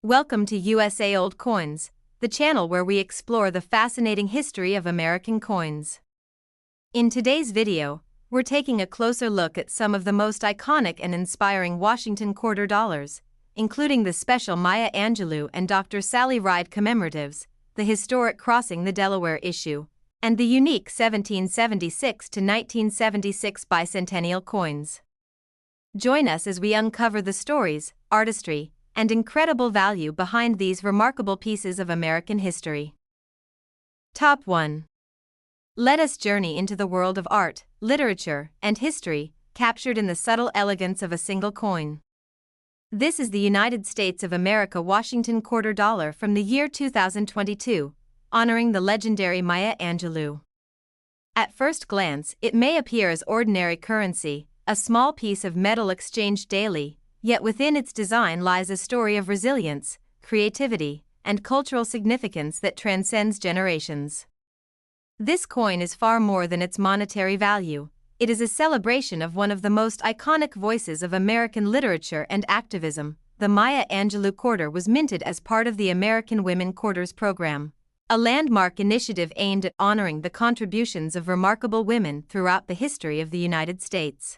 Welcome to USA Old Coins, the channel where we explore the fascinating history of American coins. In today's video, we're taking a closer look at some of the most iconic and inspiring Washington quarter dollars, including the special Maya Angelou and Dr. Sally Ride commemoratives, the historic Crossing the Delaware issue, and the unique 1776 to 1976 bicentennial coins. Join us as we uncover the stories, artistry, and incredible value behind these remarkable pieces of American history. Top 1. Let us journey into the world of art, literature, and history, captured in the subtle elegance of a single coin. This is the United States of America Washington quarter dollar from the year 2022, honoring the legendary Maya Angelou. At first glance, it may appear as ordinary currency, a small piece of metal exchanged daily, yet within its design lies a story of resilience, creativity, and cultural significance that transcends generations. This coin is far more than its monetary value. It is a celebration of one of the most iconic voices of American literature and activism. The Maya Angelou quarter was minted as part of the American Women Quarters program, a landmark initiative aimed at honoring the contributions of remarkable women throughout the history of the United States.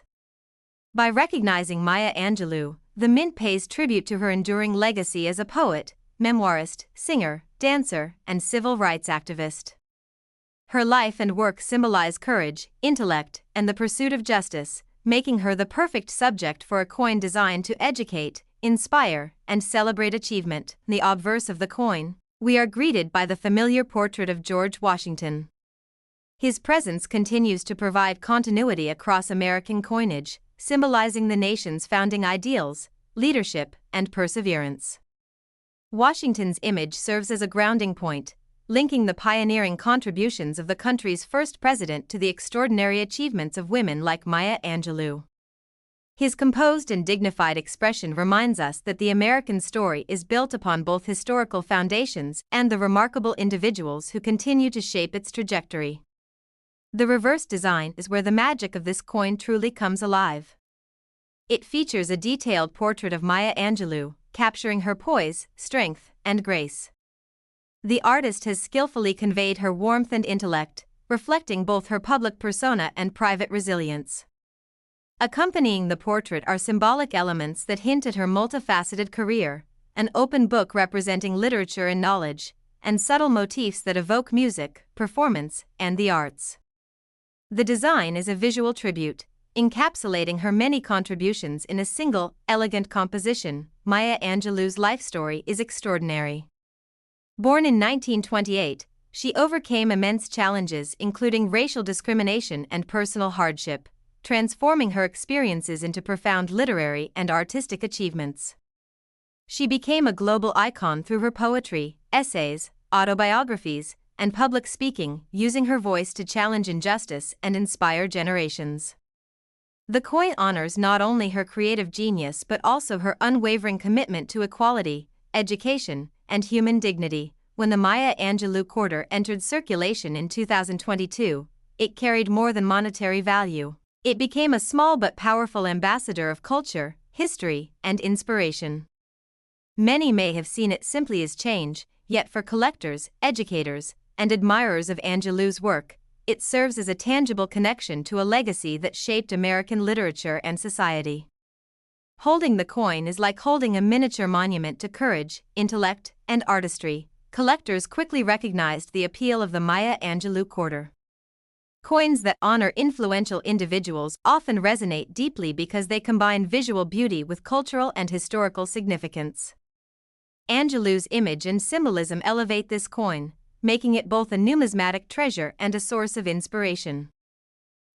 By recognizing Maya Angelou, the mint pays tribute to her enduring legacy as a poet, memoirist, singer, dancer, and civil rights activist. Her life and work symbolize courage, intellect, and the pursuit of justice, making her the perfect subject for a coin designed to educate, inspire, and celebrate achievement. In the obverse of the coin, we are greeted by the familiar portrait of George Washington. His presence continues to provide continuity across American coinage, symbolizing the nation's founding ideals, leadership, and perseverance. Washington's image serves as a grounding point, linking the pioneering contributions of the country's first president to the extraordinary achievements of women like Maya Angelou. His composed and dignified expression reminds us that the American story is built upon both historical foundations and the remarkable individuals who continue to shape its trajectory. The reverse design is where the magic of this coin truly comes alive. It features a detailed portrait of Maya Angelou, capturing her poise, strength, and grace. The artist has skillfully conveyed her warmth and intellect, reflecting both her public persona and private resilience. Accompanying the portrait are symbolic elements that hint at her multifaceted career, an open book representing literature and knowledge, and subtle motifs that evoke music, performance, and the arts. The design is a visual tribute, encapsulating her many contributions in a single, elegant composition. Maya Angelou's life story is extraordinary. Born in 1928, she overcame immense challenges including racial discrimination and personal hardship, transforming her experiences into profound literary and artistic achievements. She became a global icon through her poetry, essays, autobiographies, and public speaking, using her voice to challenge injustice and inspire generations. The coin honors not only her creative genius but also her unwavering commitment to equality, education, and human dignity. When the Maya Angelou quarter entered circulation in 2022, it carried more than monetary value. It became a small but powerful ambassador of culture, history, and inspiration. Many may have seen it simply as change, yet for collectors, educators, and admirers of Angelou's work, it serves as a tangible connection to a legacy that shaped American literature and society. Holding the coin is like holding a miniature monument to courage, intellect, and artistry. Collectors quickly recognized the appeal of the Maya Angelou quarter. Coins that honor influential individuals often resonate deeply because they combine visual beauty with cultural and historical significance. Angelou's image and symbolism elevate this coin, making it both a numismatic treasure and a source of inspiration.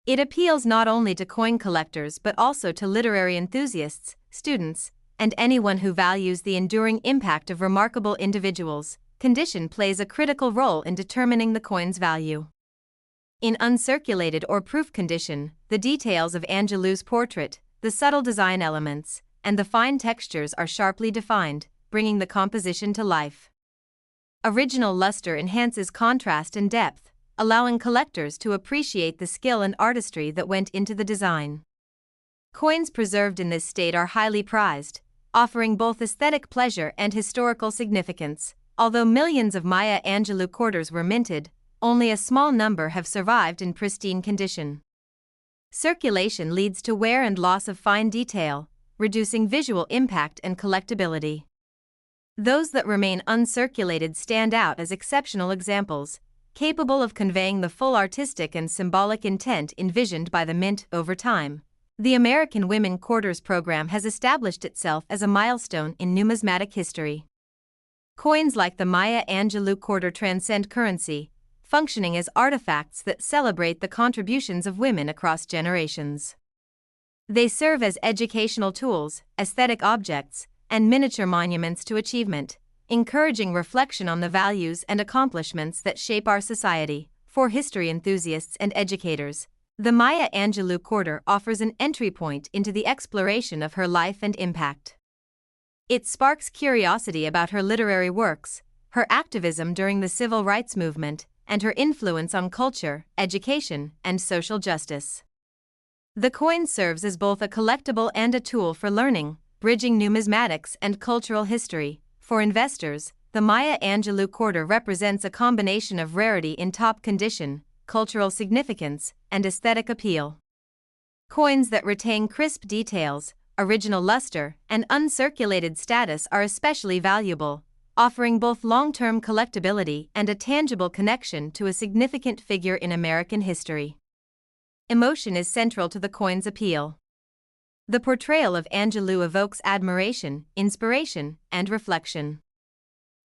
It appeals not only to coin collectors but also to literary enthusiasts, students, and anyone who values the enduring impact of remarkable individuals. Condition plays a critical role in determining the coin's value. In uncirculated or proof condition, the details of Angelou's portrait, the subtle design elements, and the fine textures are sharply defined, bringing the composition to life. Original luster enhances contrast and depth, allowing collectors to appreciate the skill and artistry that went into the design. Coins preserved in this state are highly prized, offering both aesthetic pleasure and historical significance. Although millions of Maya Angelou quarters were minted, only a small number have survived in pristine condition. Circulation leads to wear and loss of fine detail, reducing visual impact and collectability. Those that remain uncirculated stand out as exceptional examples, capable of conveying the full artistic and symbolic intent envisioned by the mint over time. The American Women Quarters program has established itself as a milestone in numismatic history. Coins like the Maya Angelou quarter transcend currency, functioning as artifacts that celebrate the contributions of women across generations. They serve as educational tools, aesthetic objects, and miniature monuments to achievement, encouraging reflection on the values and accomplishments that shape our society. For history enthusiasts and educators, the Maya Angelou quarter offers an entry point into the exploration of her life and impact. It sparks curiosity about her literary works, her activism during the civil rights movement, and her influence on culture, education, and social justice. The coin serves as both a collectible and a tool for learning, bridging numismatics and cultural history. For investors, the Maya Angelou quarter represents a combination of rarity in top condition, cultural significance, and aesthetic appeal. Coins that retain crisp details, original luster, and uncirculated status are especially valuable, offering both long-term collectability and a tangible connection to a significant figure in American history. Emotion is central to the coin's appeal. The portrayal of Angelou evokes admiration, inspiration, and reflection.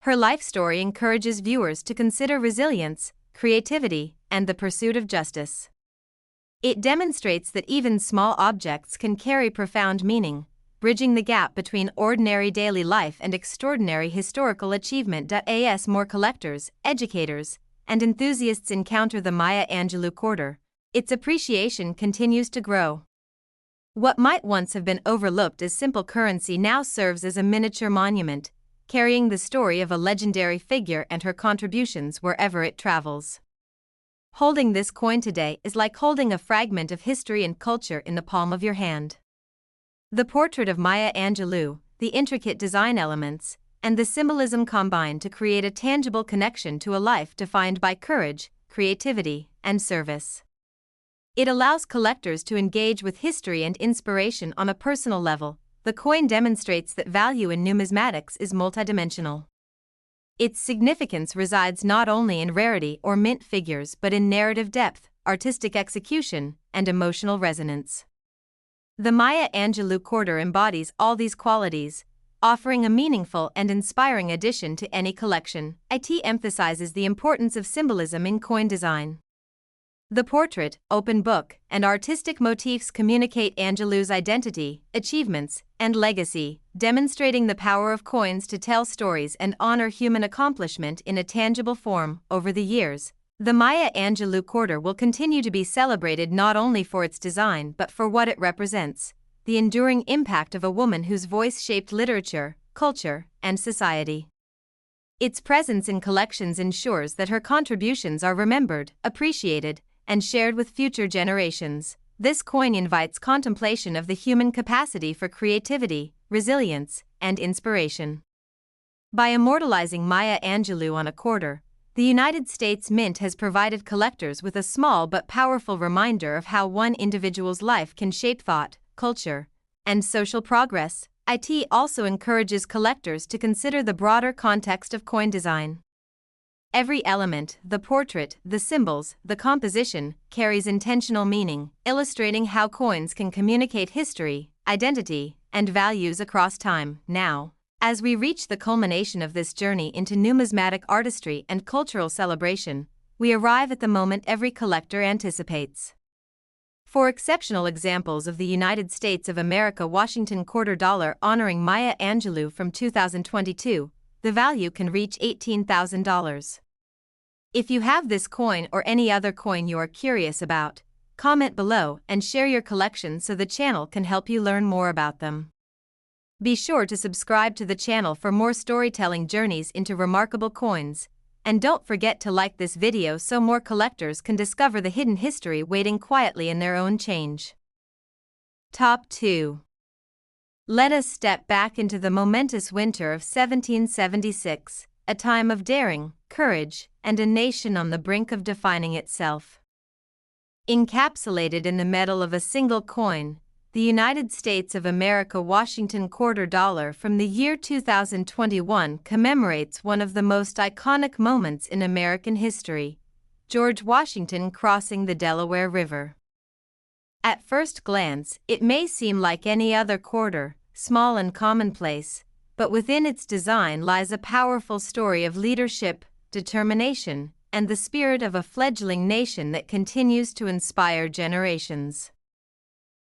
Her life story encourages viewers to consider resilience, creativity, and the pursuit of justice. It demonstrates that even small objects can carry profound meaning, bridging the gap between ordinary daily life and extraordinary historical achievement. As more collectors, educators, and enthusiasts encounter the Maya Angelou quarter, its appreciation continues to grow. What might once have been overlooked as simple currency now serves as a miniature monument, carrying the story of a legendary figure and her contributions wherever it travels. Holding this coin today is like holding a fragment of history and culture in the palm of your hand. The portrait of Maya Angelou, the intricate design elements, and the symbolism combine to create a tangible connection to a life defined by courage, creativity, and service. It allows collectors to engage with history and inspiration on a personal level. The coin demonstrates that value in numismatics is multidimensional. Its significance resides not only in rarity or mint figures but in narrative depth, artistic execution, and emotional resonance. The Maya Angelou quarter embodies all these qualities, offering a meaningful and inspiring addition to any collection. It emphasizes the importance of symbolism in coin design. The portrait, open book, and artistic motifs communicate Angelou's identity, achievements, and legacy, demonstrating the power of coins to tell stories and honor human accomplishment in a tangible form. Over the years, the Maya Angelou quarter will continue to be celebrated not only for its design but for what it represents, the enduring impact of a woman whose voice shaped literature, culture, and society. Its presence in collections ensures that her contributions are remembered, appreciated, and shared with future generations. This coin invites contemplation of the human capacity for creativity, resilience, and inspiration. By immortalizing Maya Angelou on a quarter, the United States Mint has provided collectors with a small but powerful reminder of how one individual's life can shape thought, culture, and social progress. It also encourages collectors to consider the broader context of coin design. Every element, the portrait, the symbols, the composition, carries intentional meaning, illustrating how coins can communicate history, identity, and values across time. Now, as we reach the culmination of this journey into numismatic artistry and cultural celebration, we arrive at the moment every collector anticipates. For exceptional examples of the United States of America Washington quarter dollar honoring Maya Angelou from 2022, the value can reach $18,000. If you have this coin or any other coin you are curious about, comment below and share your collection so the channel can help you learn more about them. Be sure to subscribe to the channel for more storytelling journeys into remarkable coins, and don't forget to like this video so more collectors can discover the hidden history waiting quietly in their own change. Top 2. Let us step back into the momentous winter of 1776, a time of daring, courage, and a nation on the brink of defining itself. Encapsulated in the metal of a single coin, the United States of America Washington quarter dollar from the year 2021 commemorates one of the most iconic moments in American history: George Washington crossing the Delaware River. At first glance, it may seem like any other quarter, small and commonplace, but within its design lies a powerful story of leadership, determination, and the spirit of a fledgling nation that continues to inspire generations.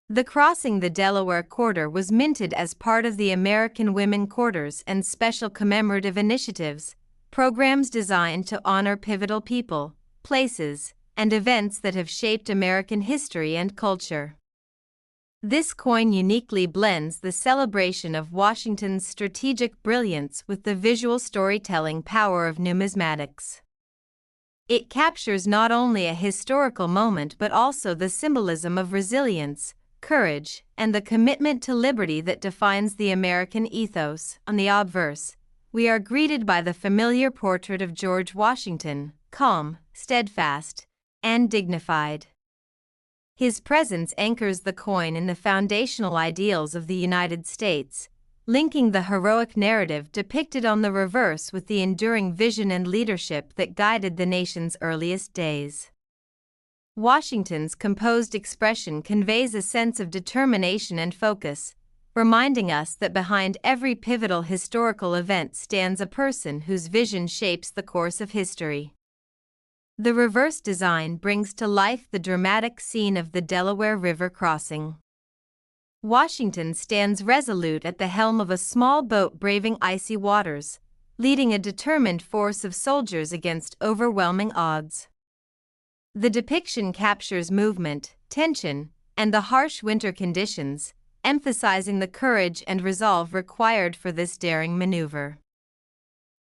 The Crossing the Delaware Quarter was minted as part of the American Women Quarters and special commemorative initiatives, programs designed to honor pivotal people, places, and events that have shaped American history and culture. This coin uniquely blends the celebration of Washington's strategic brilliance with the visual storytelling power of numismatics. It captures not only a historical moment but also the symbolism of resilience, courage, and the commitment to liberty that defines the American ethos. On the obverse, we are greeted by the familiar portrait of George Washington, calm, steadfast, and dignified. His presence anchors the coin in the foundational ideals of the United States, linking the heroic narrative depicted on the reverse with the enduring vision and leadership that guided the nation's earliest days. Washington's composed expression conveys a sense of determination and focus, reminding us that behind every pivotal historical event stands a person whose vision shapes the course of history. The reverse design brings to life the dramatic scene of the Delaware River crossing. Washington stands resolute at the helm of a small boat braving icy waters, leading a determined force of soldiers against overwhelming odds. The depiction captures movement, tension, and the harsh winter conditions, emphasizing the courage and resolve required for this daring maneuver.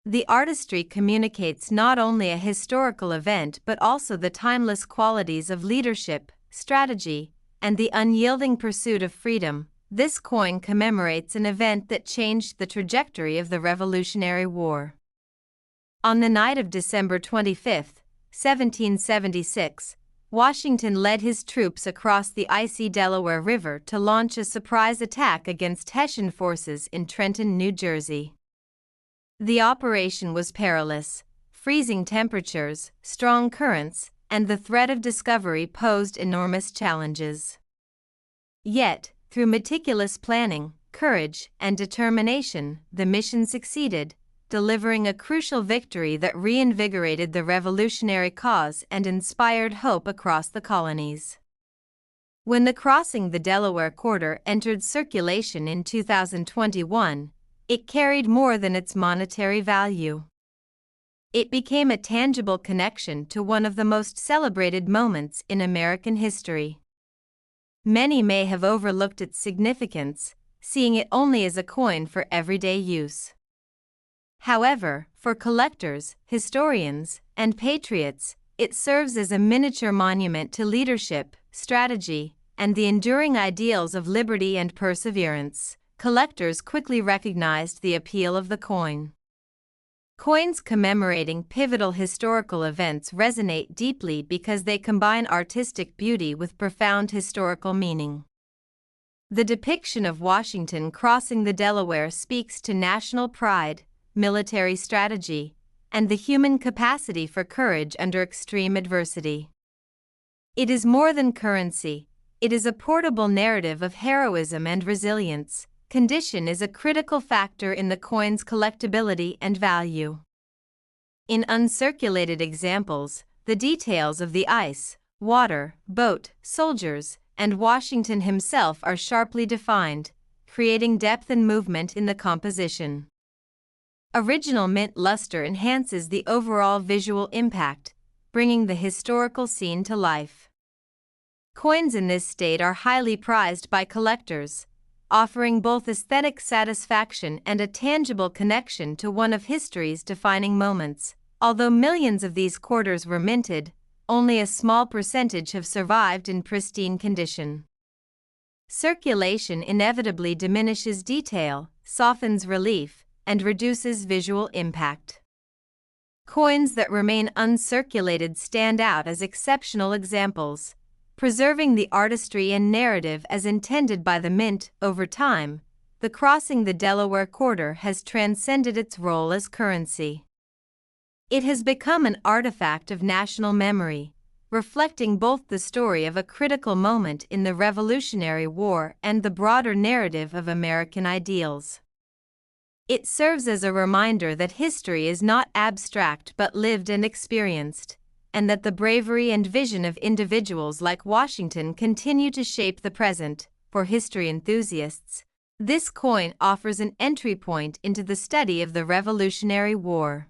The artistry communicates not only a historical event but also the timeless qualities of leadership, strategy, and the unyielding pursuit of freedom. This coin commemorates an event that changed the trajectory of the Revolutionary War. On the night of December 25, 1776, Washington led his troops across the icy Delaware River to launch a surprise attack against Hessian forces in Trenton, New Jersey. The operation was perilous. Freezing temperatures, strong currents, and the threat of discovery posed enormous challenges. Yet, through meticulous planning, courage, and determination, the mission succeeded, delivering a crucial victory that reinvigorated the revolutionary cause and inspired hope across the colonies. When the Crossing the Delaware Quarter entered circulation in 2021, it carried more than its monetary value. It became a tangible connection to one of the most celebrated moments in American history. Many may have overlooked its significance, seeing it only as a coin for everyday use. However, for collectors, historians, and patriots, it serves as a miniature monument to leadership, strategy, and the enduring ideals of liberty and perseverance. Collectors quickly recognized the appeal of the coin. Coins commemorating pivotal historical events resonate deeply because they combine artistic beauty with profound historical meaning. The depiction of Washington crossing the Delaware speaks to national pride, military strategy, and the human capacity for courage under extreme adversity. It is more than currency, it is a portable narrative of heroism and resilience. Condition is a critical factor in the coin's collectability and value. In uncirculated examples, the details of the ice, water, boat, soldiers, and Washington himself are sharply defined, creating depth and movement in the composition. Original mint luster enhances the overall visual impact, bringing the historical scene to life. Coins in this state are highly prized by collectors, offering both aesthetic satisfaction and a tangible connection to one of history's defining moments. Although millions of these quarters were minted, only a small percentage have survived in pristine condition. Circulation inevitably diminishes detail, softens relief, and reduces visual impact. Coins that remain uncirculated stand out as exceptional examples, preserving the artistry and narrative as intended by the mint. Over time, the crossing the Delaware quarter has transcended its role as currency. It has become an artifact of national memory, reflecting both the story of a critical moment in the Revolutionary War and the broader narrative of American ideals. It serves as a reminder that history is not abstract but lived and experienced, and that the bravery and vision of individuals like Washington continue to shape the present. For history enthusiasts, this coin offers an entry point into the study of the Revolutionary War.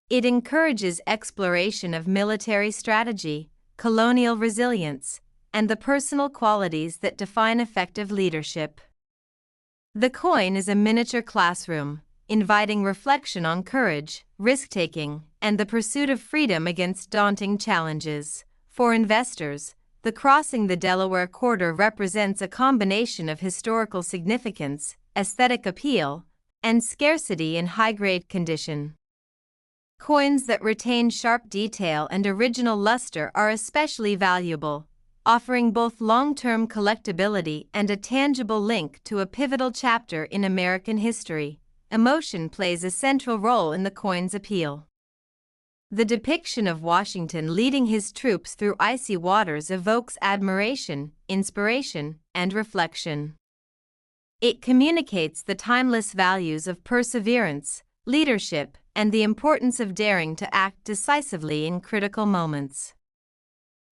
It encourages exploration of military strategy, colonial resilience, and the personal qualities that define effective leadership. The coin is a miniature classroom, inviting reflection on courage, risk-taking, and the pursuit of freedom against daunting challenges. For investors, the crossing the Delaware quarter represents a combination of historical significance, aesthetic appeal, and scarcity in high-grade condition. Coins that retain sharp detail and original luster are especially valuable, offering both long-term collectability and a tangible link to a pivotal chapter in American history. Emotion plays a central role in the coin's appeal. The depiction of Washington leading his troops through icy waters evokes admiration, inspiration, and reflection. It communicates the timeless values of perseverance, leadership, and the importance of daring to act decisively in critical moments.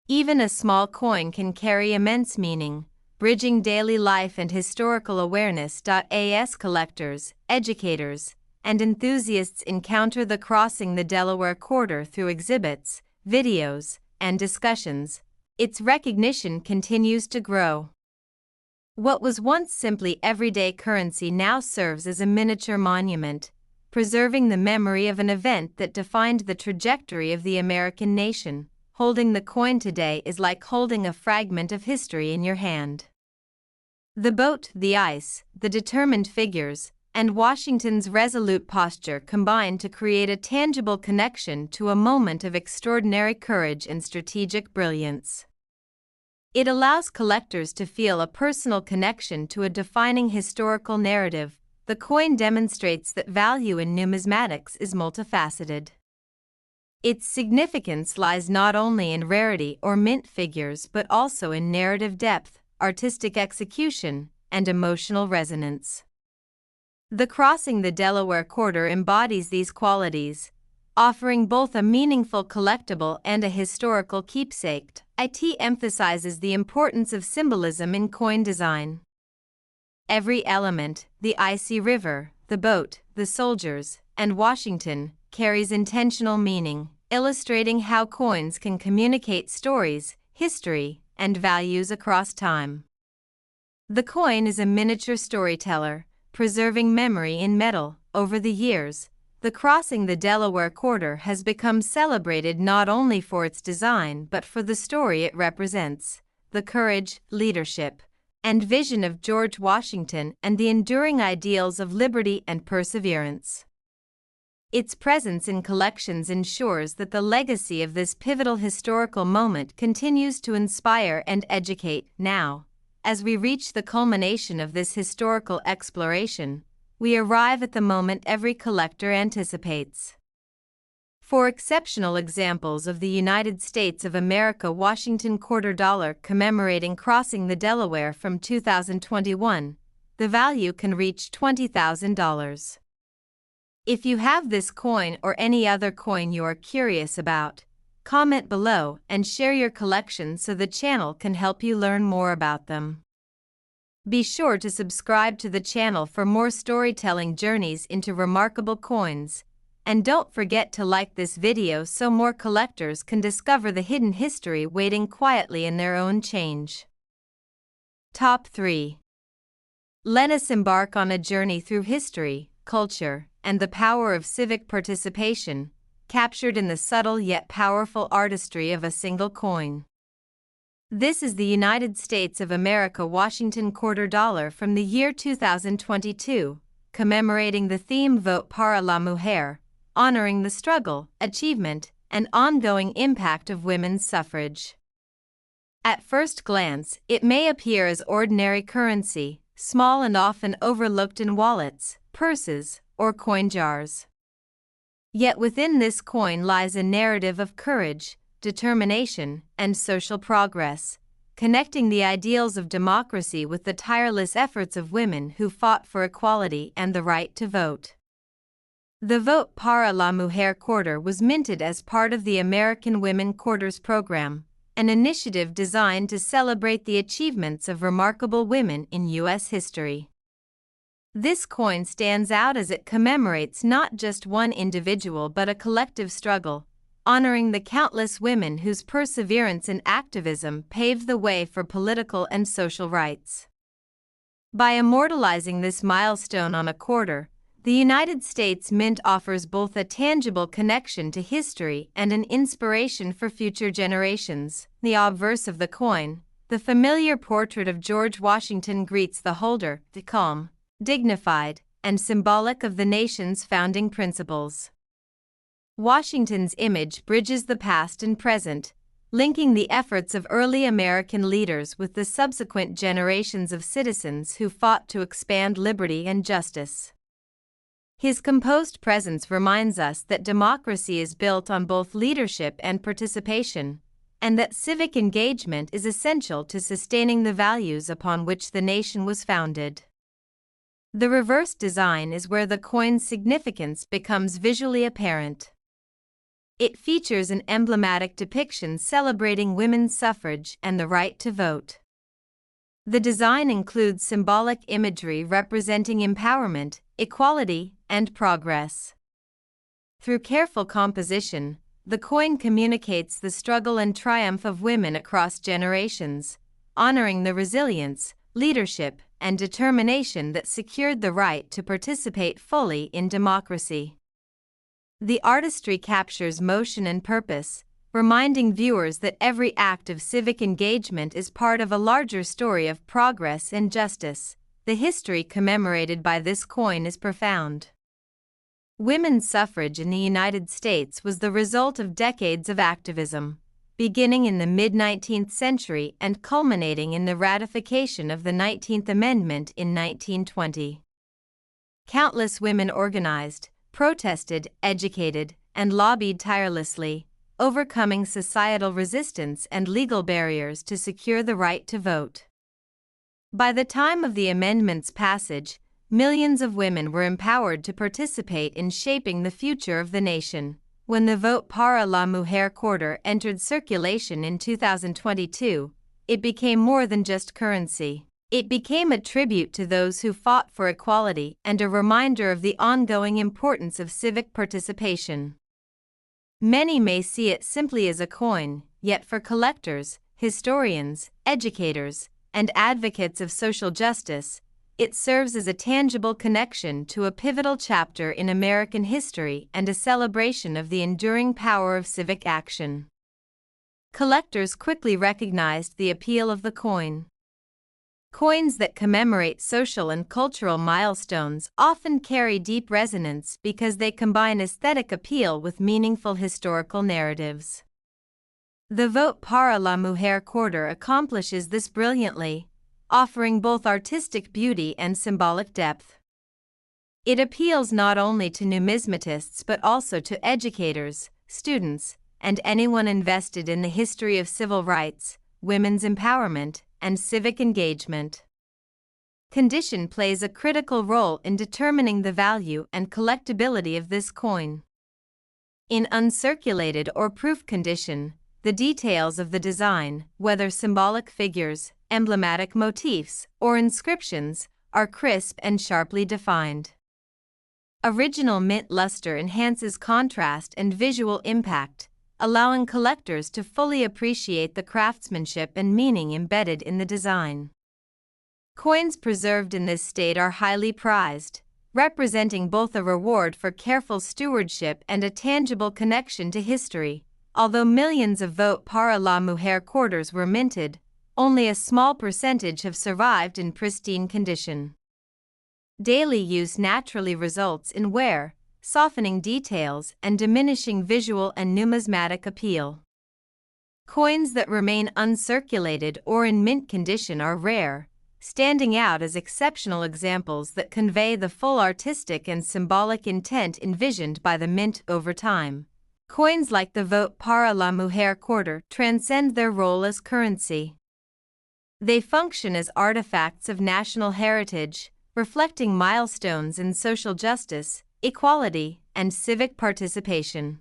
Even a small coin can carry immense meaning, bridging daily life and historical awareness. As collectors, educators, and enthusiasts encounter the crossing the Delaware quarter through exhibits, videos, and discussions, its recognition continues to grow. What was once simply everyday currency now serves as a miniature monument, preserving the memory of an event that defined the trajectory of the American nation. Holding the coin today is like holding a fragment of history in your hand. The boat, the ice, the determined figures, and Washington's resolute posture combine to create a tangible connection to a moment of extraordinary courage and strategic brilliance. It allows collectors to feel a personal connection to a defining historical narrative. The coin demonstrates that value in numismatics is multifaceted. Its significance lies not only in rarity or mint figures but also in narrative depth, artistic execution, and emotional resonance. The crossing the Delaware quarter embodies these qualities, offering both a meaningful collectible and a historical keepsake. It emphasizes the importance of symbolism in coin design. Every element, the icy river, the boat, the soldiers, and Washington, carries intentional meaning, illustrating how coins can communicate stories, history, and values across time. The coin is a miniature storyteller, preserving memory in metal. Over the years, the crossing the Delaware quarter has become celebrated not only for its design but for the story it represents, the courage, leadership, and vision of George Washington and the enduring ideals of liberty and perseverance. Its presence in collections ensures that the legacy of this pivotal historical moment continues to inspire and educate. Now, as we reach the culmination of this historical exploration, we arrive at the moment every collector anticipates. For exceptional examples of the United States of America Washington quarter dollar commemorating crossing the Delaware from 2021, the value can reach $20,000. If you have this coin or any other coin you are curious about, comment below and share your collection so the channel can help you learn more about them. Be sure to subscribe to the channel for more storytelling journeys into remarkable coins, and don't forget to like this video so more collectors can discover the hidden history waiting quietly in their own change. Top 3. Let us embark on a journey through history, culture, and the power of civic participation, captured in the subtle yet powerful artistry of a single coin. This is the United States of America Washington quarter dollar from the year 2022, commemorating the theme Vote para la Mujer, honoring the struggle, achievement, and ongoing impact of women's suffrage. At first glance, it may appear as ordinary currency, small and often overlooked in wallets, purses, or coin jars. Yet within this coin lies a narrative of courage, determination, and social progress, connecting the ideals of democracy with the tireless efforts of women who fought for equality and the right to vote. The Vote para la Mujer quarter was minted as part of the American Women Quarters program, an initiative designed to celebrate the achievements of remarkable women in U.S. history. This coin stands out as it commemorates not just one individual but a collective struggle, honoring the countless women whose perseverance and activism paved the way for political and social rights. By immortalizing this milestone on a quarter, the United States Mint offers both a tangible connection to history and an inspiration for future generations. The obverse of the coin, the familiar portrait of George Washington, greets the holder, calm, dignified, and symbolic of the nation's founding principles. Washington's image bridges the past and present, linking the efforts of early American leaders with the subsequent generations of citizens who fought to expand liberty and justice. His composed presence reminds us that democracy is built on both leadership and participation, and that civic engagement is essential to sustaining the values upon which the nation was founded. The reverse design is where the coin's significance becomes visually apparent. It features an emblematic depiction celebrating women's suffrage and the right to vote. The design includes symbolic imagery representing empowerment, equality, and progress. Through careful composition, the coin communicates the struggle and triumph of women across generations, honoring the resilience, leadership, and determination that secured the right to participate fully in democracy. The artistry captures motion and purpose, reminding viewers that every act of civic engagement is part of a larger story of progress and justice. The history commemorated by this coin is profound. Women's suffrage in the United States was the result of decades of activism, beginning in the mid-19th century and culminating in the ratification of the 19th Amendment in 1920. Countless women organized, protested, educated, and lobbied tirelessly, overcoming societal resistance and legal barriers to secure the right to vote. By the time of the amendment's passage, millions of women were empowered to participate in shaping the future of the nation. When the Vote para la Mujer quarter entered circulation in 2022, it became more than just currency. It became a tribute to those who fought for equality and a reminder of the ongoing importance of civic participation. Many may see it simply as a coin, yet for collectors, historians, educators, and advocates of social justice, it serves as a tangible connection to a pivotal chapter in American history and a celebration of the enduring power of civic action. Collectors quickly recognized the appeal of the coin. Coins that commemorate social and cultural milestones often carry deep resonance because they combine aesthetic appeal with meaningful historical narratives. The Vote para la Mujer quarter accomplishes this brilliantly, offering both artistic beauty and symbolic depth. It appeals not only to numismatists but also to educators, students, and anyone invested in the history of civil rights, women's empowerment, and civic engagement. Condition plays a critical role in determining the value and collectability of this coin. In uncirculated or proof condition, the details of the design, whether symbolic figures, emblematic motifs, or inscriptions, are crisp and sharply defined. Original mint luster enhances contrast and visual impact, allowing collectors to fully appreciate the craftsmanship and meaning embedded in the design. Coins preserved in this state are highly prized, representing both a reward for careful stewardship and a tangible connection to history, Although millions of vote para la mujer quarters were minted, only a small percentage have survived in pristine condition. Daily use naturally results in wear, softening details, and diminishing visual and numismatic appeal. Coins that remain uncirculated or in mint condition are rare, standing out as exceptional examples that convey the full artistic and symbolic intent envisioned by the mint over time. Coins like the vote para la mujer quarter transcend their role as currency. They function as artifacts of national heritage, reflecting milestones in social justice, equality, and civic participation.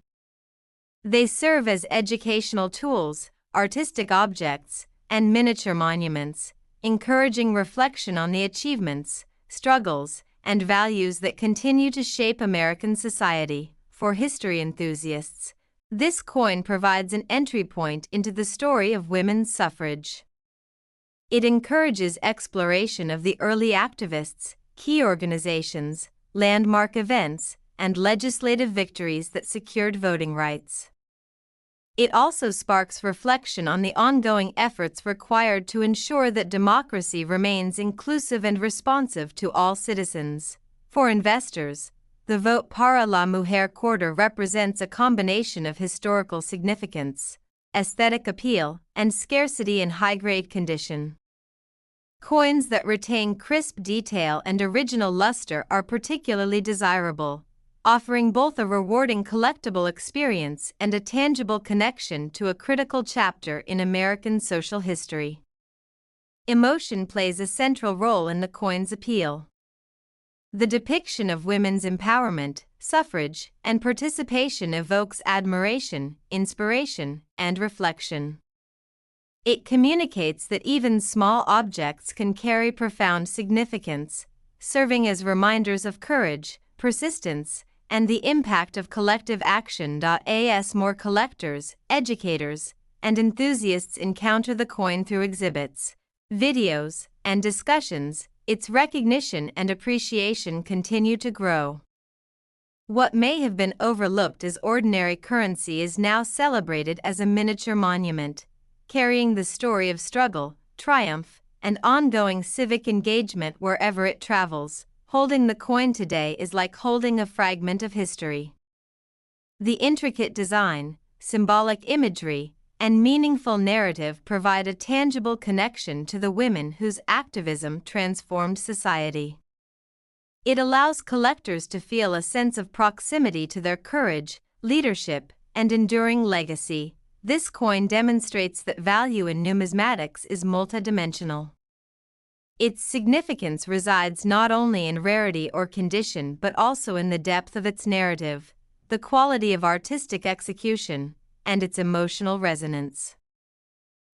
They serve as educational tools, artistic objects, and miniature monuments, encouraging reflection on the achievements, struggles, and values that continue to shape American society. For history enthusiasts, this coin provides an entry point into the story of women's suffrage. It encourages exploration of the early activists, key organizations, landmark events, and legislative victories that secured voting rights. It also sparks reflection on the ongoing efforts required to ensure that democracy remains inclusive and responsive to all citizens. For investors, the vote para la mujer quarter represents a combination of historical significance, aesthetic appeal, and scarcity in high-grade condition. Coins that retain crisp detail and original luster are particularly desirable, offering both a rewarding collectible experience and a tangible connection to a critical chapter in American social history. Emotion plays a central role in the coin's appeal. The depiction of women's empowerment, suffrage, and participation evokes admiration, inspiration, and reflection. It communicates that even small objects can carry profound significance, serving as reminders of courage, persistence, and the impact of collective action. As more collectors, educators, and enthusiasts encounter the coin through exhibits, videos, and discussions, its recognition and appreciation continue to grow. What may have been overlooked as ordinary currency is now celebrated as a miniature monument, carrying the story of struggle, triumph, and ongoing civic engagement wherever it travels. Holding the coin today is like holding a fragment of history. The intricate design, symbolic imagery, and meaningful narrative provide a tangible connection to the women whose activism transformed society. It allows collectors to feel a sense of proximity to their courage, leadership, and enduring legacy. This coin demonstrates that value in numismatics is multidimensional. Its significance resides not only in rarity or condition but also in the depth of its narrative, the quality of artistic execution, and its emotional resonance.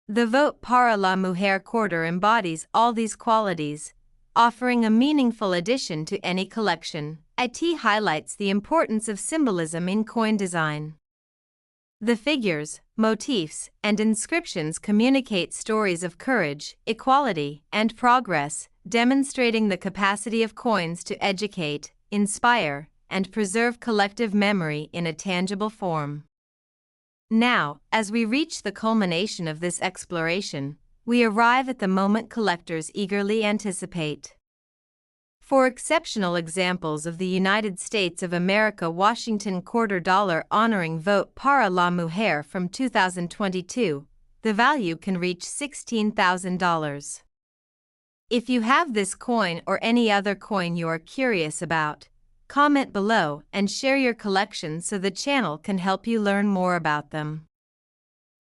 The vote para la mujer quarter embodies all these qualities, offering a meaningful addition to any collection. It highlights the importance of symbolism in coin design. The figures, motifs, and inscriptions communicate stories of courage, equality, and progress, demonstrating the capacity of coins to educate, inspire, and preserve collective memory in a tangible form. Now, as we reach the culmination of this exploration, we arrive at the moment collectors eagerly anticipate. For exceptional examples of the United States of America Washington quarter dollar honoring vote para la mujer from 2022, the value can reach $16,000. If you have this coin or any other coin you are curious about, comment below and share your collection so the channel can help you learn more about them.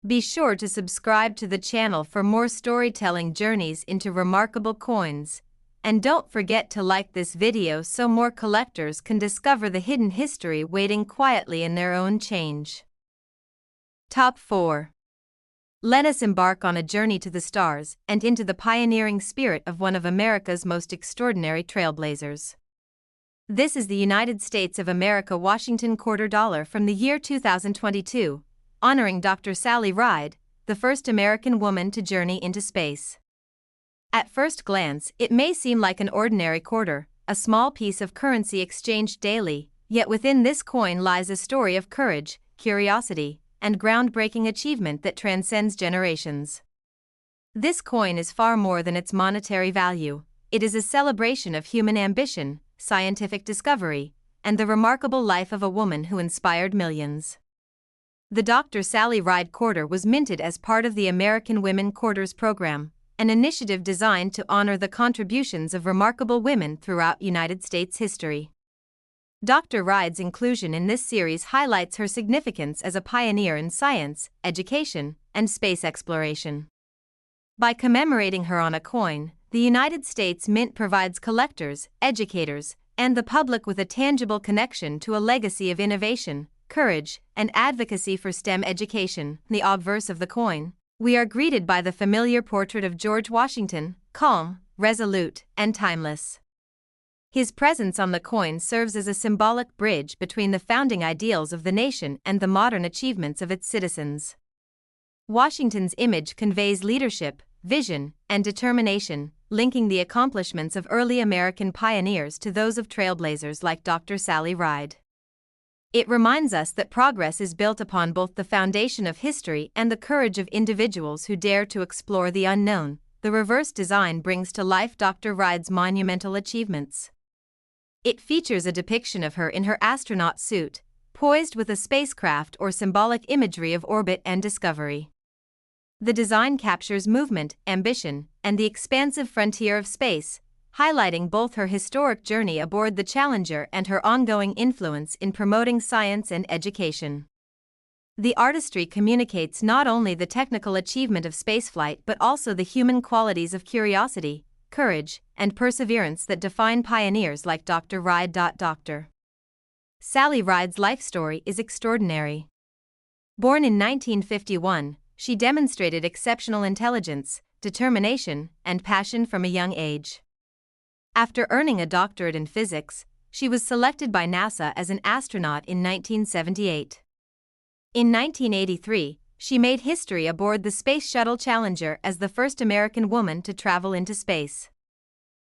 Be sure to subscribe to the channel for more storytelling journeys into remarkable coins. And don't forget to like this video so more collectors can discover the hidden history waiting quietly in their own change. Top 4. Let us embark on a journey to the stars and into the pioneering spirit of one of America's most extraordinary trailblazers. This is the United States of America Washington quarter dollar from the year 2022, honoring Dr. Sally Ride, the first American woman to journey into space. At first glance, it may seem like an ordinary quarter, a small piece of currency exchanged daily, yet within this coin lies a story of courage, curiosity, and groundbreaking achievement that transcends generations. This coin is far more than its monetary value. It is a celebration of human ambition, scientific discovery, and the remarkable life of a woman who inspired millions. The Dr. Sally Ride Quarter was minted as part of the American Women Quarters program, an initiative designed to honor the contributions of remarkable women throughout United States history. Dr. Ride's inclusion in this series highlights her significance as a pioneer in science, education, and space exploration. By commemorating her on a coin, the United States Mint provides collectors, educators, and the public with a tangible connection to a legacy of innovation, courage, and advocacy for STEM education. The obverse of the coin, we are greeted by the familiar portrait of George Washington, calm, resolute, and timeless. His presence on the coin serves as a symbolic bridge between the founding ideals of the nation and the modern achievements of its citizens. Washington's image conveys leadership, vision, and determination, linking the accomplishments of early American pioneers to those of trailblazers like Dr. Sally Ride. It reminds us that progress is built upon both the foundation of history and the courage of individuals who dare to explore the unknown. The reverse design brings to life Dr. Ride's monumental achievements. It features a depiction of her in her astronaut suit, poised with a spacecraft or symbolic imagery of orbit and discovery. The design captures movement, ambition, and the expansive frontier of space, highlighting both her historic journey aboard the Challenger and her ongoing influence in promoting science and education. The artistry communicates not only the technical achievement of spaceflight but also the human qualities of curiosity, courage, and perseverance that define pioneers like Dr. Ride. Dr. Sally Ride's life story is extraordinary. Born in 1951, she demonstrated exceptional intelligence, determination, and passion from a young age. After earning a doctorate in physics, she was selected by NASA as an astronaut in 1978. In 1983, she made history aboard the Space Shuttle Challenger as the first American woman to travel into space.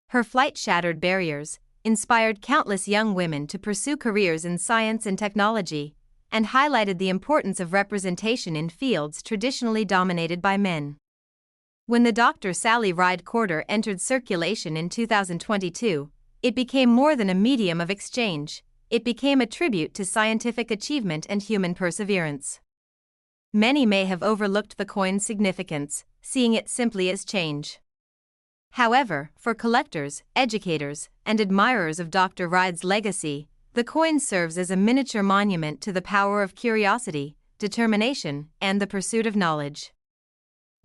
Her flight shattered barriers, inspired countless young women to pursue careers in science and technology, and highlighted the importance of representation in fields traditionally dominated by men. When the Dr. Sally Ride Quarter entered circulation in 2022, it became more than a medium of exchange. It became a tribute to scientific achievement and human perseverance. Many may have overlooked the coin's significance, seeing it simply as change. However, for collectors, educators, and admirers of Dr. Ride's legacy, the coin serves as a miniature monument to the power of curiosity, determination, and the pursuit of knowledge.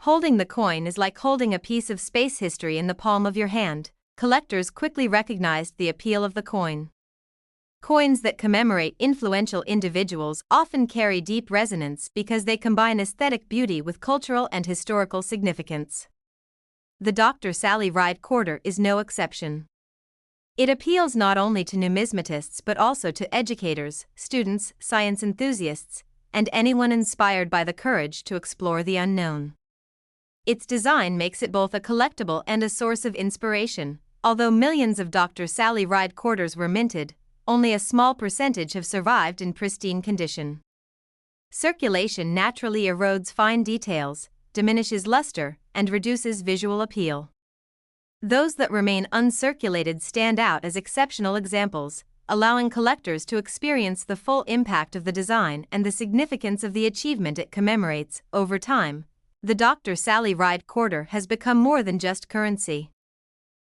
Holding the coin is like holding a piece of space history in the palm of your hand. Collectors quickly recognized the appeal of the coin. Coins that commemorate influential individuals often carry deep resonance because they combine aesthetic beauty with cultural and historical significance. The Dr. Sally Ride Quarter is no exception. It appeals not only to numismatists but also to educators, students, science enthusiasts, and anyone inspired by the courage to explore the unknown. Its design makes it both a collectible and a source of inspiration. Although millions of Dr. Sally Ride Quarters were minted, only a small percentage have survived in pristine condition. Circulation naturally erodes fine details, diminishes luster, and reduces visual appeal. Those that remain uncirculated stand out as exceptional examples, allowing collectors to experience the full impact of the design and the significance of the achievement it commemorates. Over time, the Dr. Sally Ride Quarter has become more than just currency.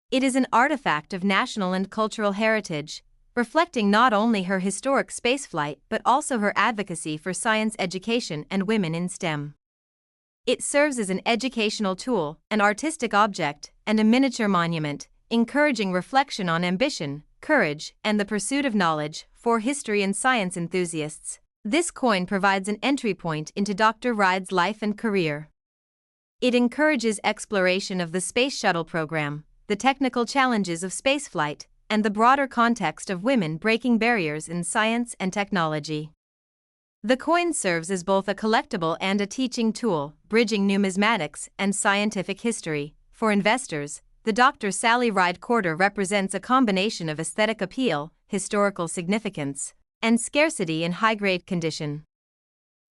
It is an artifact of national and cultural heritage, reflecting not only her historic spaceflight but also her advocacy for science education and women in STEM. It serves as an educational tool, an artistic object, and a miniature monument, encouraging reflection on ambition, courage, and the pursuit of knowledge. For history and science enthusiasts, this coin provides an entry point into Dr. Ride's life and career. It encourages exploration of the Space Shuttle program, the technical challenges of spaceflight, and the broader context of women breaking barriers in science and technology. The coin serves as both a collectible and a teaching tool, bridging numismatics and scientific history. For investors, the Dr. Sally Ride Quarter represents a combination of aesthetic appeal, historical significance, and scarcity in high-grade condition.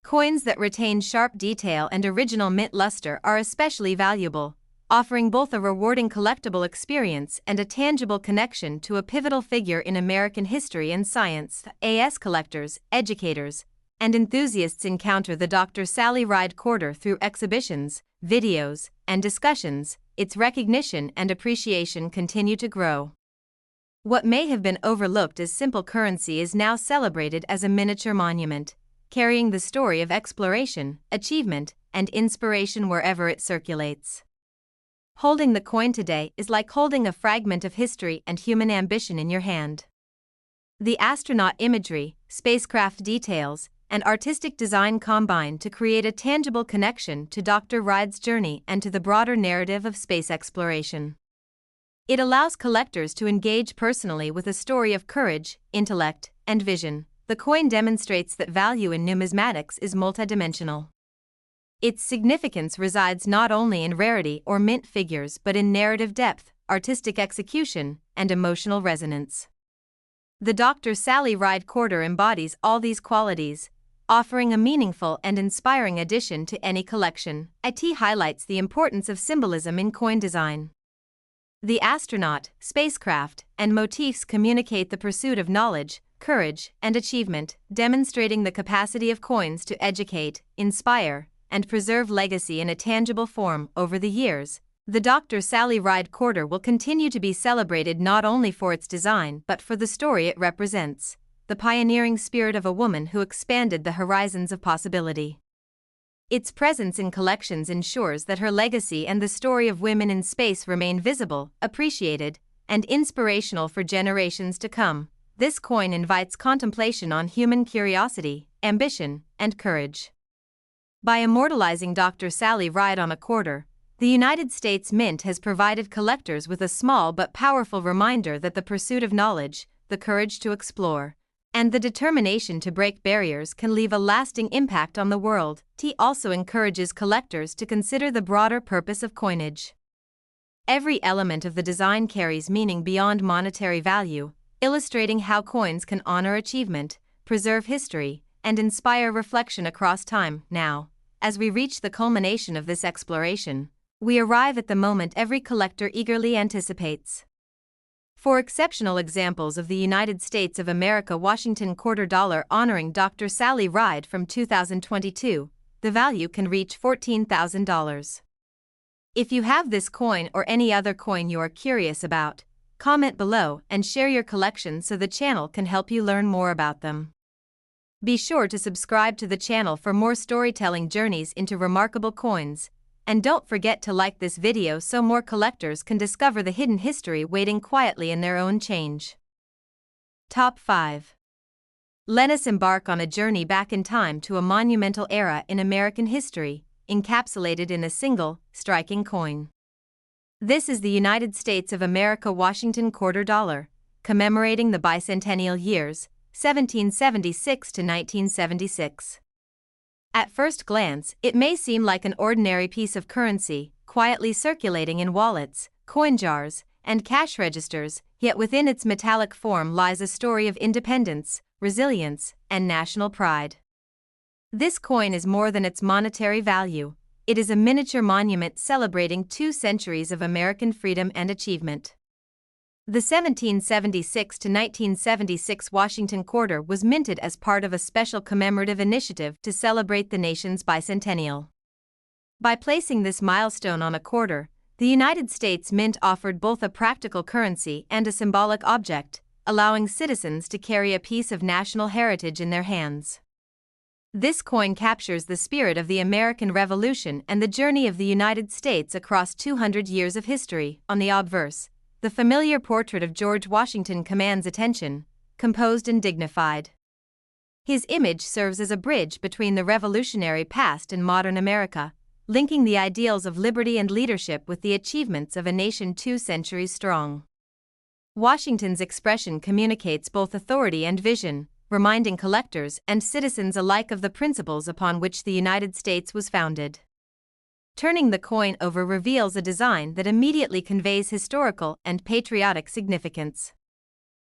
Coins that retain sharp detail and original mint luster are especially valuable, offering both a rewarding collectible experience and a tangible connection to a pivotal figure in American history and science. As collectors, educators, and enthusiasts encounter the Dr. Sally Ride quarter through exhibitions, videos, and discussions, its recognition and appreciation continue to grow. What may have been overlooked as simple currency is now celebrated as a miniature monument, carrying the story of exploration, achievement, and inspiration wherever it circulates. Holding the coin today is like holding a fragment of history and human ambition in your hand. The astronaut imagery, spacecraft details, and artistic design combine to create a tangible connection to Dr. Ride's journey and to the broader narrative of space exploration. It allows collectors to engage personally with a story of courage, intellect, and vision. The coin demonstrates that value in numismatics is multidimensional. Its significance resides not only in rarity or mint figures but in narrative depth, artistic execution, and emotional resonance. The Dr. Sally Ride quarter embodies all these qualities, offering a meaningful and inspiring addition to any collection. It highlights the importance of symbolism in coin design. The astronaut, spacecraft, and motifs communicate the pursuit of knowledge, courage, and achievement, demonstrating the capacity of coins to educate, inspire, and preserve legacy in a tangible form. Over the years, the Dr. Sally Ride quarter will continue to be celebrated not only for its design but for the story it represents, the pioneering spirit of a woman who expanded the horizons of possibility. Its presence in collections ensures that her legacy and the story of women in space remain visible, appreciated, and inspirational for generations to come. This coin invites contemplation on human curiosity, ambition, and courage. By immortalizing Dr. Sally Ride on a quarter, the United States Mint has provided collectors with a small but powerful reminder that the pursuit of knowledge, the courage to explore, and the determination to break barriers can leave a lasting impact on the world. It also encourages collectors to consider the broader purpose of coinage. Every element of the design carries meaning beyond monetary value, illustrating how coins can honor achievement, preserve history, and inspire reflection across time. Now, as we reach the culmination of this exploration, we arrive at the moment every collector eagerly anticipates. For exceptional examples of the United States of America Washington quarter dollar honoring Dr. Sally Ride from 2022, the value can reach $14,000. If you have this coin or any other coin you are curious about, comment below and share your collection so the channel can help you learn more about them. Be sure to subscribe to the channel for more storytelling journeys into remarkable coins, and don't forget to like this video so more collectors can discover the hidden history waiting quietly in their own change. Top 5. Let us embark on a journey back in time to a monumental era in American history, encapsulated in a single, striking coin. This is the United States of America Washington quarter dollar, commemorating the bicentennial years, 1776 to 1976. At first glance, it may seem like an ordinary piece of currency, quietly circulating in wallets, coin jars, and cash registers, yet within its metallic form lies a story of independence, resilience, and national pride. This coin is more than its monetary value. It is a miniature monument celebrating 2 centuries of American freedom and achievement. The 1776 to 1976 Washington quarter was minted as part of a special commemorative initiative to celebrate the nation's bicentennial. By placing this milestone on a quarter, the United States Mint offered both a practical currency and a symbolic object, allowing citizens to carry a piece of national heritage in their hands. This coin captures the spirit of the American Revolution and the journey of the United States across 200 years of history. On the obverse, the familiar portrait of George Washington commands attention, composed and dignified. His image serves as a bridge between the revolutionary past and modern America, linking the ideals of liberty and leadership with the achievements of a nation 2 centuries strong. Washington's expression communicates both authority and vision, reminding collectors and citizens alike of the principles upon which the United States was founded. Turning the coin over reveals a design that immediately conveys historical and patriotic significance.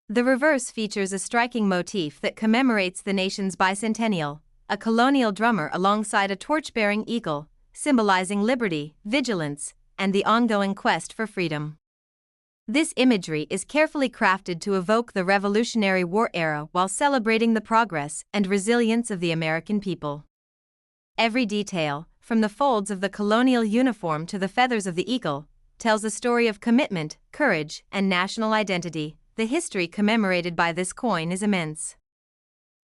The reverse features a striking motif that commemorates the nation's bicentennial, a colonial drummer alongside a torch-bearing eagle, symbolizing liberty, vigilance, and the ongoing quest for freedom. This imagery is carefully crafted to evoke the Revolutionary War era while celebrating the progress and resilience of the American people. Every detail, from the folds of the colonial uniform to the feathers of the eagle, tells a story of commitment, courage, and national identity. The history commemorated by this coin is immense.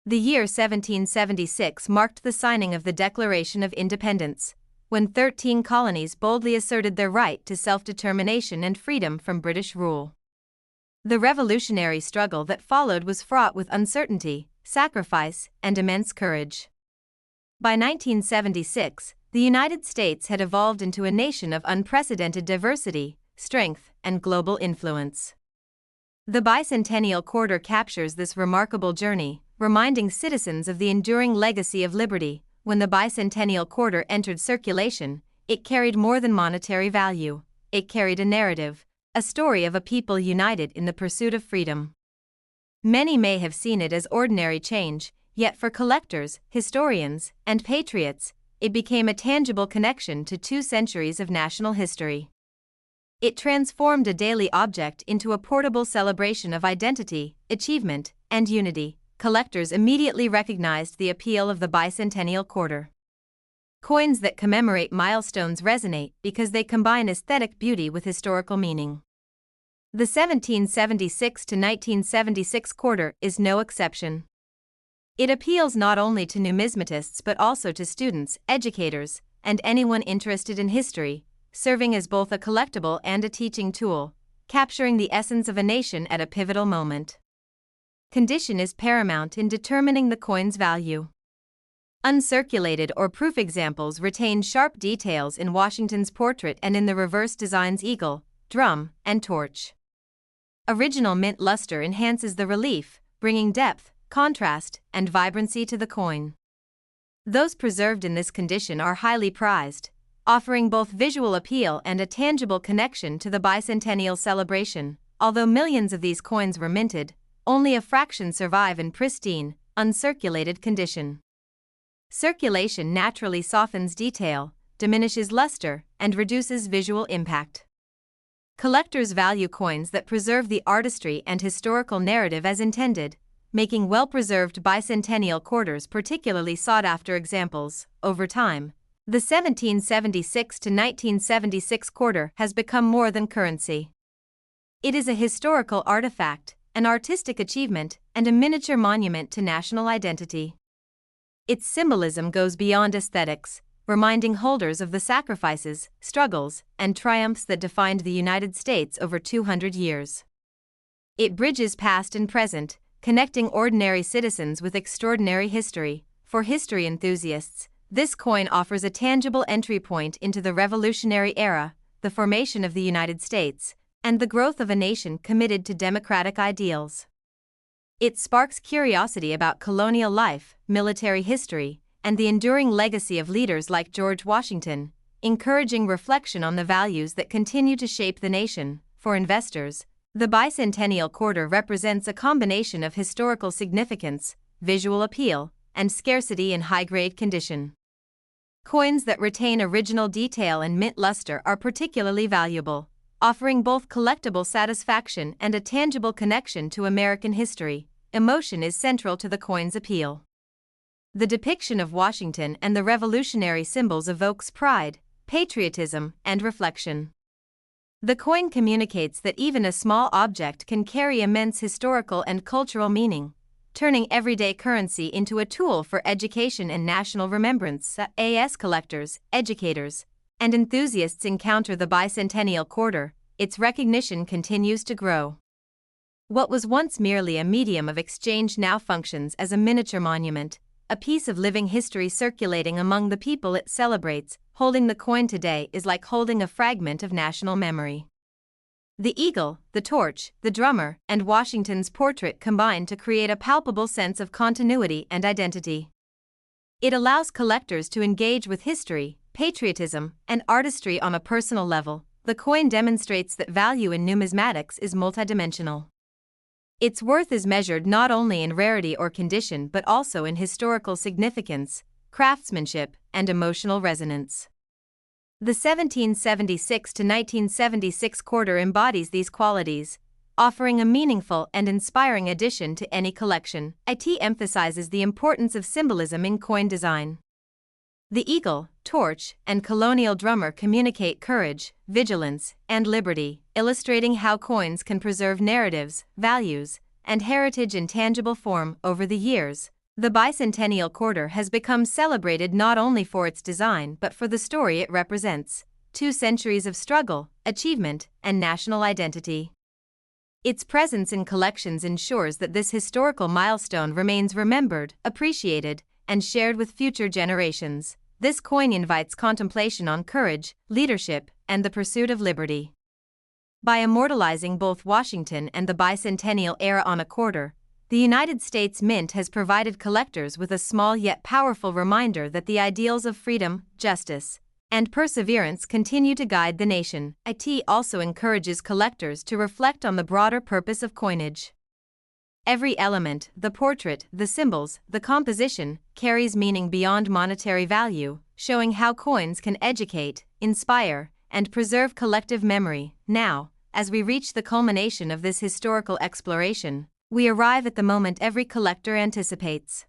The year 1776 marked the signing of the Declaration of Independence, when 13 colonies boldly asserted their right to self-determination and freedom from British rule. The revolutionary struggle that followed was fraught with uncertainty, sacrifice, and immense courage. By 1976, the United States had evolved into a nation of unprecedented diversity, strength, and global influence. The bicentennial quarter captures this remarkable journey, reminding citizens of the enduring legacy of liberty. When the bicentennial quarter entered circulation, it carried more than monetary value. It carried a narrative, a story of a people united in the pursuit of freedom. Many may have seen it as ordinary change, yet for collectors, historians, and patriots, it became a tangible connection to 2 centuries of national history. It transformed a daily object into a portable celebration of identity, achievement, and unity. Collectors immediately recognized the appeal of the bicentennial quarter. Coins that commemorate milestones resonate because they combine aesthetic beauty with historical meaning. The 1776 to 1976 quarter is no exception. It appeals not only to numismatists but also to students, educators, and anyone interested in history, serving as both a collectible and a teaching tool, capturing the essence of a nation at a pivotal moment. Condition is paramount in determining the coin's value. Uncirculated or proof examples retain sharp details in Washington's portrait and in the reverse design's eagle, drum, and torch. Original mint luster enhances the relief, bringing depth, contrast, and vibrancy to the coin. Those preserved in this condition are highly prized, offering both visual appeal and a tangible connection to the bicentennial celebration. Although millions of these coins were minted, only a fraction survive in pristine, uncirculated condition. Circulation naturally softens detail, diminishes luster, and reduces visual impact. Collectors value coins that preserve the artistry and historical narrative as intended, making well-preserved bicentennial quarters particularly sought-after examples. Over time, the 1776 to 1976 quarter has become more than currency. It is a historical artifact, an artistic achievement, and a miniature monument to national identity. Its symbolism goes beyond aesthetics, reminding holders of the sacrifices, struggles, and triumphs that defined the United States over 200 years. It bridges past and present, connecting ordinary citizens with extraordinary history. For history enthusiasts, this coin offers a tangible entry point into the Revolutionary era, the formation of the United States, and the growth of a nation committed to democratic ideals. It sparks curiosity about colonial life, military history, and the enduring legacy of leaders like George Washington, encouraging reflection on the values that continue to shape the nation. For investors, the bicentennial quarter represents a combination of historical significance, visual appeal, and scarcity in high-grade condition. Coins that retain original detail and mint luster are particularly valuable, offering both collectible satisfaction and a tangible connection to American history. Emotion is central to the coin's appeal. The depiction of Washington and the revolutionary symbols evokes pride, patriotism, and reflection. The coin communicates that even a small object can carry immense historical and cultural meaning, turning everyday currency into a tool for education and national remembrance. As collectors, educators, and enthusiasts encounter the bicentennial quarter, its recognition continues to grow. What was once merely a medium of exchange now functions as a miniature monument, a piece of living history circulating among the people it celebrates. Holding the coin today is like holding a fragment of national memory. The eagle, the torch, the drummer, and Washington's portrait combine to create a palpable sense of continuity and identity. It allows collectors to engage with history, patriotism, and artistry on a personal level. The coin demonstrates that value in numismatics is multidimensional. Its worth is measured not only in rarity or condition but also in historical significance, craftsmanship, and emotional resonance. The 1776 to 1976 quarter embodies these qualities, offering a meaningful and inspiring addition to any collection. It emphasizes the importance of symbolism in coin design. The eagle, torch, and colonial drummer communicate courage, vigilance, and liberty, illustrating how coins can preserve narratives, values, and heritage in tangible form. Over the years, the bicentennial quarter has become celebrated not only for its design but for the story it represents: 2 centuries of struggle, achievement, and national identity. Its presence in collections ensures that this historical milestone remains remembered, appreciated, and shared with future generations. This coin invites contemplation on courage, leadership, and the pursuit of liberty. By immortalizing both Washington and the bicentennial era on a quarter, the United States Mint has provided collectors with a small yet powerful reminder that the ideals of freedom, justice, and perseverance continue to guide the nation. It also encourages collectors to reflect on the broader purpose of coinage. Every element, the portrait, the symbols, the composition, carries meaning beyond monetary value, showing how coins can educate, inspire, and preserve collective memory. Now, as we reach the culmination of this historical exploration, we arrive at the moment every collector anticipates.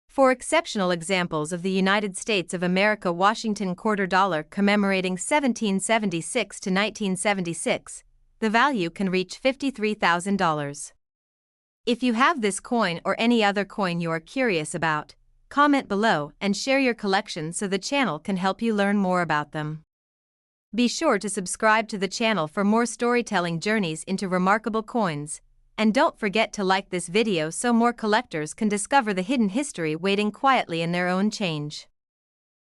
For exceptional examples of the United States of America Washington quarter dollar commemorating 1776 to 1976, the value can reach $53,000. If you have this coin or any other coin you are curious about, comment below and share your collection so the channel can help you learn more about them. Be sure to subscribe to the channel for more storytelling journeys into remarkable coins, and don't forget to like this video so more collectors can discover the hidden history waiting quietly in their own change.